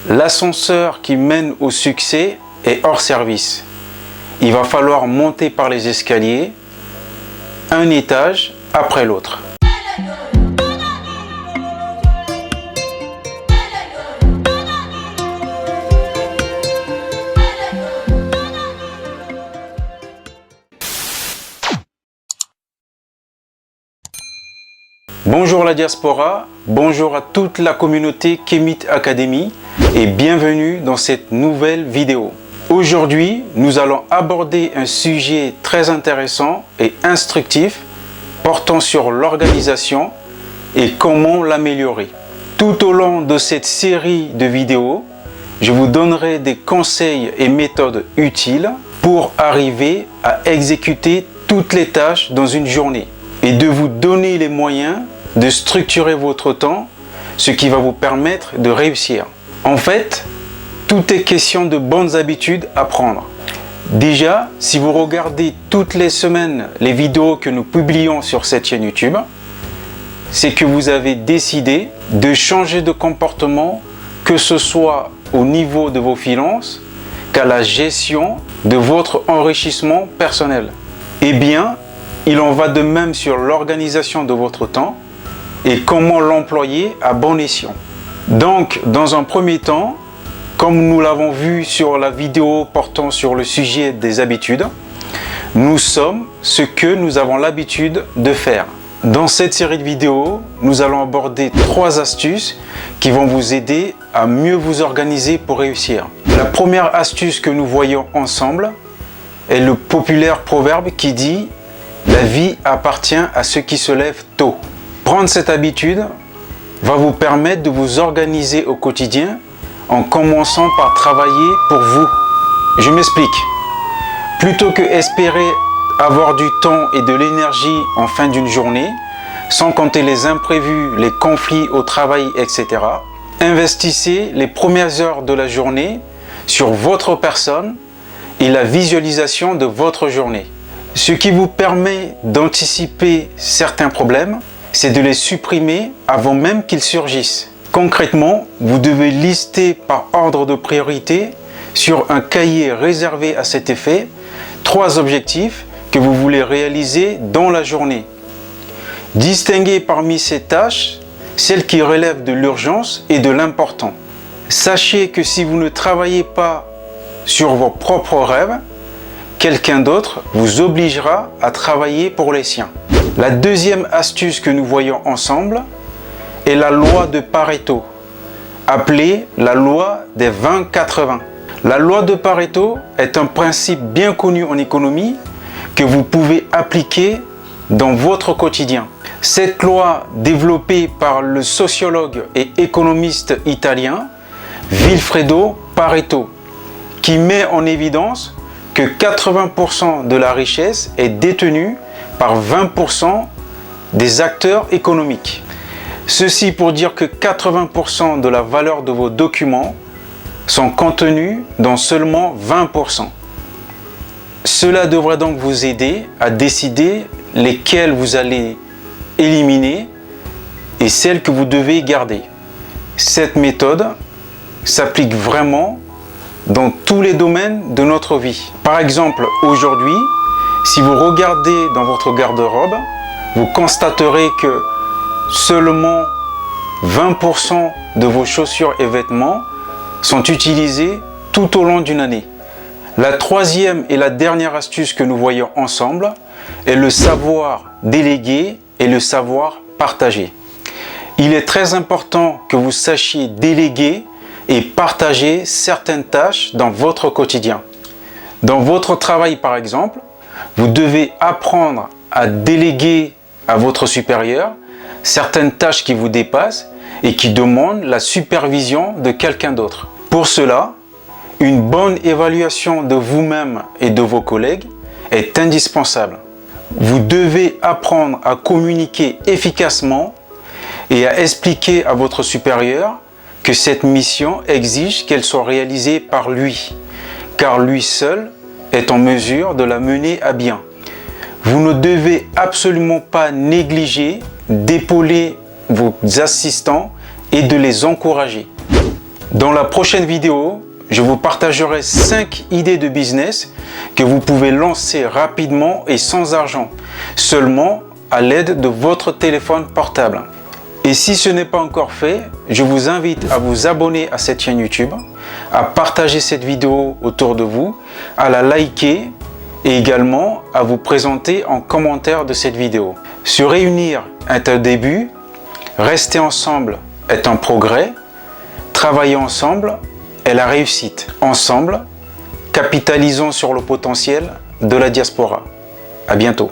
L'ascenseur qui mène au succès est hors service. Il va falloir monter par les escaliers, un étage après l'autre. Bonjour la diaspora, bonjour à toute la communauté Kemit Academy et bienvenue dans cette nouvelle vidéo. Aujourd'hui, nous allons aborder un sujet très intéressant et instructif portant sur l'organisation et comment l'améliorer. Tout au long de cette série de vidéos, je vous donnerai des conseils et méthodes utiles pour arriver à exécuter toutes les tâches dans une journée et de vous donner les moyens de structurer votre temps, ce qui va vous permettre de réussir. En fait, tout est question de bonnes habitudes à prendre. Déjà, si vous regardez toutes les semaines les vidéos que nous publions sur cette chaîne YouTube, c'est que vous avez décidé de changer de comportement, que ce soit au niveau de vos finances, qu'à la gestion de votre enrichissement personnel. Eh bien, il en va de même sur l'organisation de votre temps et comment l'employer à bon escient. Donc, dans un premier temps, comme nous l'avons vu sur la vidéo portant sur le sujet des habitudes, nous sommes ce que nous avons l'habitude de faire. Dans cette série de vidéos, nous allons aborder 3 astuces qui vont vous aider à mieux vous organiser pour réussir. La première astuce que nous voyons ensemble est le populaire proverbe qui dit « La vie appartient à ceux qui se lèvent tôt ». Prendre cette habitude va vous permettre de vous organiser au quotidien en commençant par travailler pour vous. Je m'explique. Plutôt que espérer avoir du temps et de l'énergie en fin d'une journée, sans compter les imprévus, les conflits au travail, etc., investissez les premières heures de la journée sur votre personne et la visualisation de votre journée. Ce qui vous permet d'anticiper certains problèmes, c'est de les supprimer avant même qu'ils surgissent. Concrètement, vous devez lister par ordre de priorité sur un cahier réservé à cet effet 3 objectifs que vous voulez réaliser dans la journée. Distinguez parmi ces tâches celles qui relèvent de l'urgence et de l'important. Sachez que si vous ne travaillez pas sur vos propres rêves, quelqu'un d'autre vous obligera à travailler pour les siens. La deuxième astuce que nous voyons ensemble est la loi de Pareto, appelée la loi des 20-80. La loi de Pareto est un principe bien connu en économie que vous pouvez appliquer dans votre quotidien. Cette loi, développée par le sociologue et économiste italien Vilfredo Pareto, qui met en évidence que 80% de la richesse est détenue par 20% des acteurs économiques. Ceci pour dire que 80% de la valeur de vos documents sont contenus dans seulement 20%. Cela devrait donc vous aider à décider lesquels vous allez éliminer et celles que vous devez garder. Cette méthode s'applique vraiment dans tous les domaines de notre vie. Par exemple, aujourd'hui, si vous regardez dans votre garde-robe, vous constaterez que seulement 20% de vos chaussures et vêtements sont utilisés tout au long d'une année. La troisième et la dernière astuce que nous voyons ensemble est le savoir déléguer et le savoir partager. Il est très important que vous sachiez déléguer et partager certaines tâches dans votre quotidien. Dans votre travail par exemple, vous devez apprendre à déléguer à votre supérieur certaines tâches qui vous dépassent et qui demandent la supervision de quelqu'un d'autre. Pour cela, une bonne évaluation de vous-même et de vos collègues est indispensable. Vous devez apprendre à communiquer efficacement et à expliquer à votre supérieur que cette mission exige qu'elle soit réalisée par lui, car lui seul est en mesure de la mener à bien. Vous ne devez absolument pas négliger d'épauler vos assistants et de les encourager. Dans la prochaine vidéo, je vous partagerai 5 idées de business que vous pouvez lancer rapidement et sans argent, seulement à l'aide de votre téléphone portable. Et si ce n'est pas encore fait, je vous invite à vous abonner à cette chaîne YouTube, à partager cette vidéo autour de vous, à la liker et également à vous présenter en commentaire de cette vidéo. Se réunir est un début, rester ensemble est un progrès, travailler ensemble est la réussite. Ensemble, capitalisons sur le potentiel de la diaspora. À bientôt.